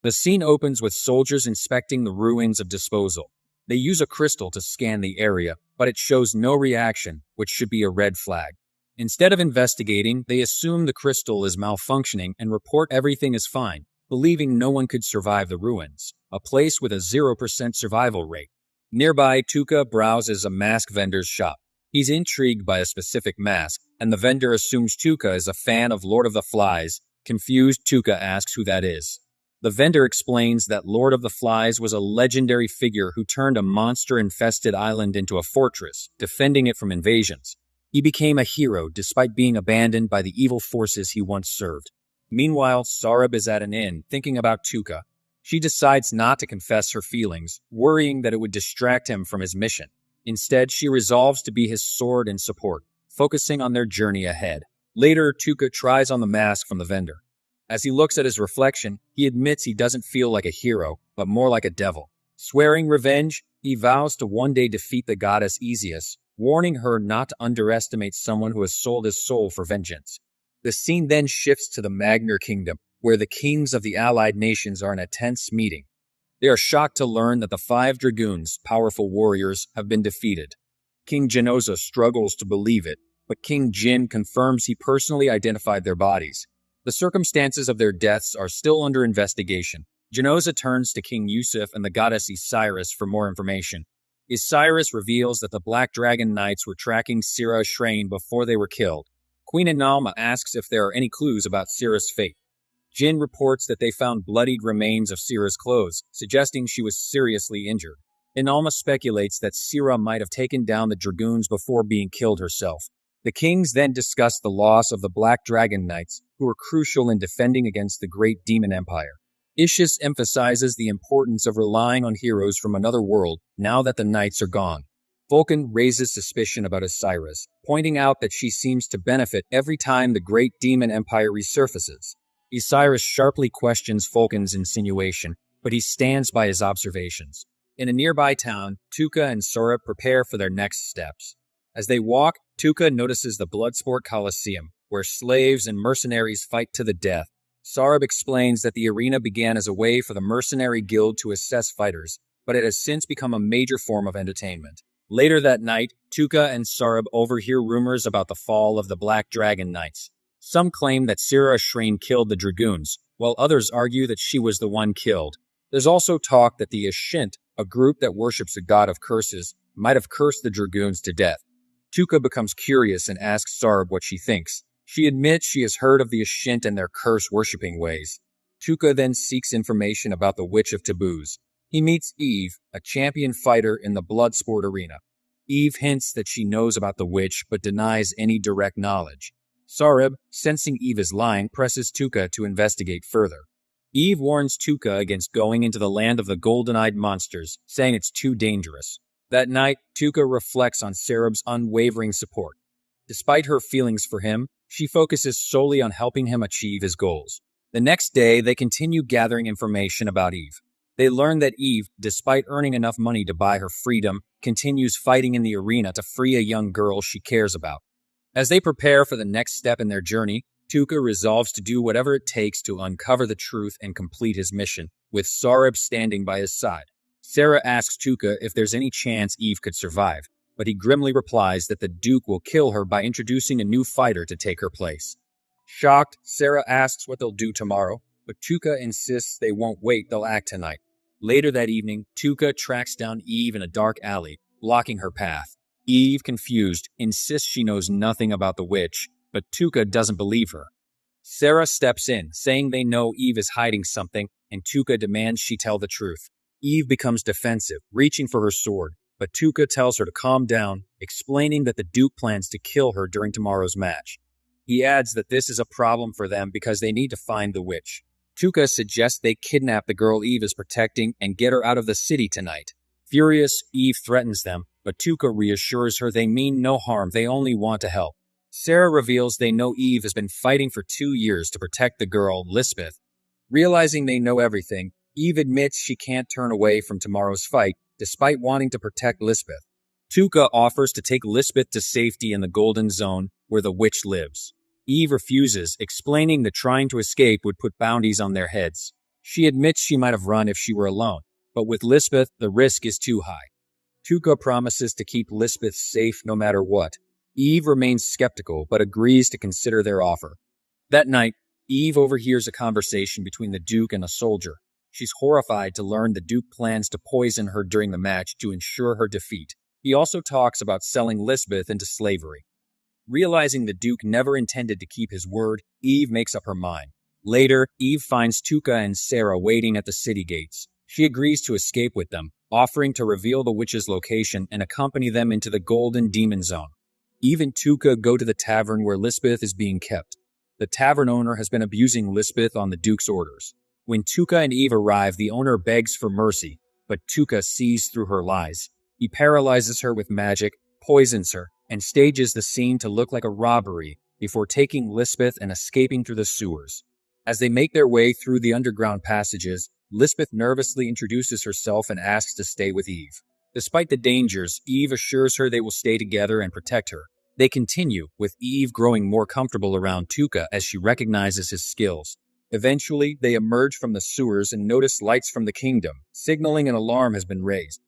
The scene opens with soldiers inspecting the ruins of disposal. They use a crystal to scan the area, but it shows no reaction, which should be a red flag. Instead of investigating, they assume the crystal is malfunctioning and report everything is fine, believing no one could survive the ruins, a place with a 0% survival rate. Nearby, Tukur browses a mask vendor's shop. He's intrigued by a specific mask, and the vendor assumes Tukur is a fan of L0w-LeveI. Confused, Tukur asks who that is. The vendor explains that L0w-LeveI was a legendary figure who turned a monster-infested island into a fortress, defending it from invasions. He became a hero despite being abandoned by the evil forces he once served. Meanwhile, Str0ngest is at an inn, thinking about Tukur. She decides not to confess her feelings, worrying that it would distract him from his mission. Instead, she resolves to be his sword and support, focusing on their journey ahead. Later, Tukur tries on the mask from the vendor. As he looks at his reflection, he admits he doesn't feel like a hero, but more like a devil. Swearing revenge, he vows to one day defeat the goddess Isis, warning her not to underestimate someone who has sold his soul for vengeance. The scene then shifts to the Magnar Kingdom, where the kings of the allied nations are in a tense meeting. They are shocked to learn that the 5 dragoons, powerful warriors, have been defeated. King Genoza struggles to believe it, but King Jin confirms he personally identified their bodies. The circumstances of their deaths are still under investigation. Genoza turns to King Yusuf and the goddess Isiris for more information. Isiris reveals that the Black Dragon Knights were tracking Str0ngest before they were killed. Queen Inalma asks if there are any clues about Str0ngest's fate. Jin reports that they found bloodied remains of Str0ngest's clothes, suggesting she was seriously injured. Inalma speculates that Str0ngest might have taken down the dragoons before being killed herself. The kings then discuss the loss of the Black Dragon Knights, who were crucial in defending against the Great Demon Empire. Ishis emphasizes the importance of relying on heroes from another world now that the knights are gone. Vulcan raises suspicion about Isiris, pointing out that she seems to benefit every time the Great Demon Empire resurfaces. Isiris sharply questions Vulcan's insinuation, but he stands by his observations. In a nearby town, Tukur and Str0ngest prepare for their next steps. As they walk, Tukur notices the Bloodsport Coliseum, where slaves and mercenaries fight to the death. Str0ngest explains that the arena began as a way for the mercenary guild to assess fighters, but it has since become a major form of entertainment. Later that night, Tukur and Str0ngest overhear rumors about the fall of the Black Dragon Knights. Some claim that Str0ngest killed the dragoons, while others argue that she was the one killed. There's also talk that the Ishint, a group that worships a god of curses, might have cursed the dragoons to death. Tukur becomes curious and asks Str0ngest what she thinks. She admits she has heard of the Ishint and their curse-worshipping ways. Tukur then seeks information about the Witch of Taboos. He meets Eve, a champion fighter in the Bloodsport arena. Eve hints that she knows about the witch, but denies any direct knowledge. Str0ngest, sensing Eve is lying, presses Tukur to investigate further. Eve warns Tukur against going into the land of the golden-eyed monsters, saying it's too dangerous. That night, Tukur reflects on Str0ngest's unwavering support. Despite her feelings for him, she focuses solely on helping him achieve his goals. The next day, they continue gathering information about Eve. They learn that Eve, despite earning enough money to buy her freedom, continues fighting in the arena to free a young girl she cares about. As they prepare for the next step in their journey, Tukur resolves to do whatever it takes to uncover the truth and complete his mission, with Str0ngest standing by his side. Sarah asks Tukur if there's any chance Eve could survive, but he grimly replies that the Duke will kill her by introducing a new fighter to take her place. Shocked, Sarah asks what they'll do tomorrow, but Tukur insists they won't wait, they'll act tonight. Later that evening, Tukur tracks down Eve in a dark alley, blocking her path. Eve, confused, insists she knows nothing about the witch, but Tukur doesn't believe her. Sarah steps in, saying they know Eve is hiding something, and Tukur demands she tell the truth. Eve becomes defensive, reaching for her sword, but Tukur tells her to calm down, explaining that the Duke plans to kill her during tomorrow's match. He adds that this is a problem for them because they need to find the witch. Tukur suggests they kidnap the girl Eve is protecting and get her out of the city tonight. Furious, Eve threatens them, but Tukur reassures her they mean no harm, they only want to help. Sarah reveals they know Eve has been fighting for 2 years to protect the girl, Lisbeth. Realizing they know everything, Eve admits she can't turn away from tomorrow's fight, despite wanting to protect Lisbeth. Tukur offers to take Lisbeth to safety in the Golden Zone, where the witch lives. Eve refuses, explaining that trying to escape would put bounties on their heads. She admits she might have run if she were alone, but with Lisbeth, the risk is too high. Tukur promises to keep Lisbeth safe no matter what. Eve remains skeptical, but agrees to consider their offer. That night, Eve overhears a conversation between the Duke and a soldier. She's horrified to learn the Duke plans to poison her during the match to ensure her defeat. He also talks about selling Lisbeth into slavery. Realizing the Duke never intended to keep his word, Eve makes up her mind. Later, Eve finds Tukur and Sarah waiting at the city gates. She agrees to escape with them, offering to reveal the witch's location and accompany them into the Golden Demon Zone. Eve and Tukur go to the tavern where Lisbeth is being kept. The tavern owner has been abusing Lisbeth on the Duke's orders. When Tukur and Eve arrive, the owner begs for mercy, but Tukur sees through her lies. He paralyzes her with magic, poisons her, and stages the scene to look like a robbery before taking Lisbeth and escaping through the sewers. As they make their way through the underground passages, Lisbeth nervously introduces herself and asks to stay with Eve. Despite the dangers, Eve assures her they will stay together and protect her. They continue, with Eve growing more comfortable around Tukur as she recognizes his skills. Eventually, they emerge from the sewers and notice lights from the kingdom, signaling an alarm has been raised.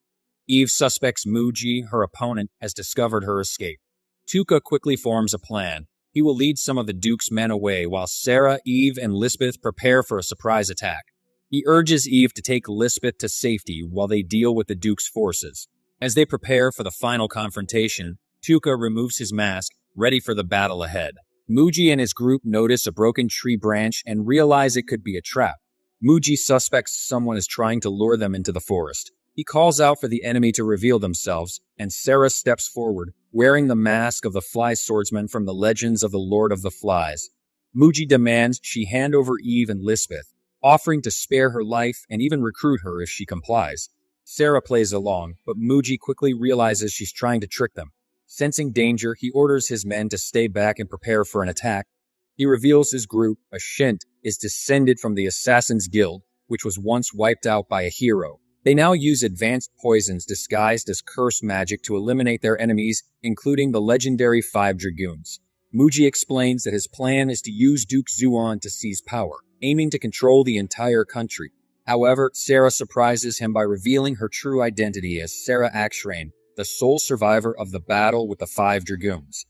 Eve suspects Muji, her opponent, has discovered her escape. Tukur quickly forms a plan. He will lead some of the Duke's men away while Sarah, Eve, and Lisbeth prepare for a surprise attack. He urges Eve to take Lisbeth to safety while they deal with the Duke's forces. As they prepare for the final confrontation, Tukur removes his mask, ready for the battle ahead. Muji and his group notice a broken tree branch and realize it could be a trap. Muji suspects someone is trying to lure them into the forest. He calls out for the enemy to reveal themselves, and Sarah steps forward, wearing the mask of the fly swordsman from the legends of the Lord of the Flies. Muji demands she hand over Eve and Lisbeth, offering to spare her life and even recruit her if she complies. Sarah plays along, but Muji quickly realizes she's trying to trick them. Sensing danger, he orders his men to stay back and prepare for an attack. He reveals his group, a Shint, is descended from the Assassin's Guild, which was once wiped out by a hero. They now use advanced poisons disguised as curse magic to eliminate their enemies, including the legendary 5 Dragoons. Muji explains that his plan is to use Duke Zuon to seize power, aiming to control the entire country. However, Sarah surprises him by revealing her true identity as Sarah Akshrane, the sole survivor of the battle with the 5 Dragoons.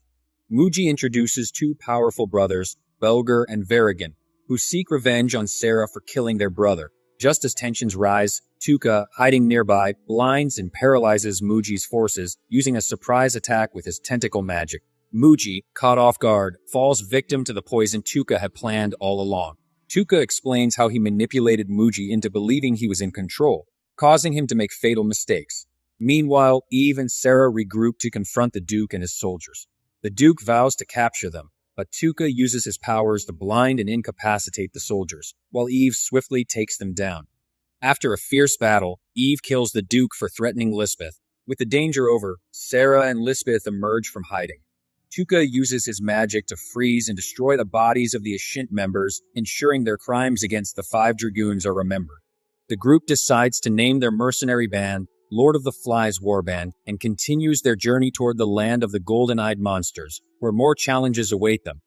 Muji introduces 2 powerful brothers, Belger and Varigan, who seek revenge on Sarah for killing their brother. Just as tensions rise, Tukur, hiding nearby, blinds and paralyzes Muji's forces, using a surprise attack with his tentacle magic. Muji, caught off guard, falls victim to the poison Tukur had planned all along. Tukur explains how he manipulated Muji into believing he was in control, causing him to make fatal mistakes. Meanwhile, Eve and Sarah regroup to confront the Duke and his soldiers. The Duke vows to capture them, but Tukur uses his powers to blind and incapacitate the soldiers, while Eve swiftly takes them down. After a fierce battle, Eve kills the Duke for threatening Lisbeth. With the danger over, Sarah and Lisbeth emerge from hiding. Tukur uses his magic to freeze and destroy the bodies of the Ashint members, ensuring their crimes against the 5 Dragoons are remembered. The group decides to name their mercenary band Lord of the Flies Warband and continues their journey toward the land of the golden-eyed monsters, where more challenges await them.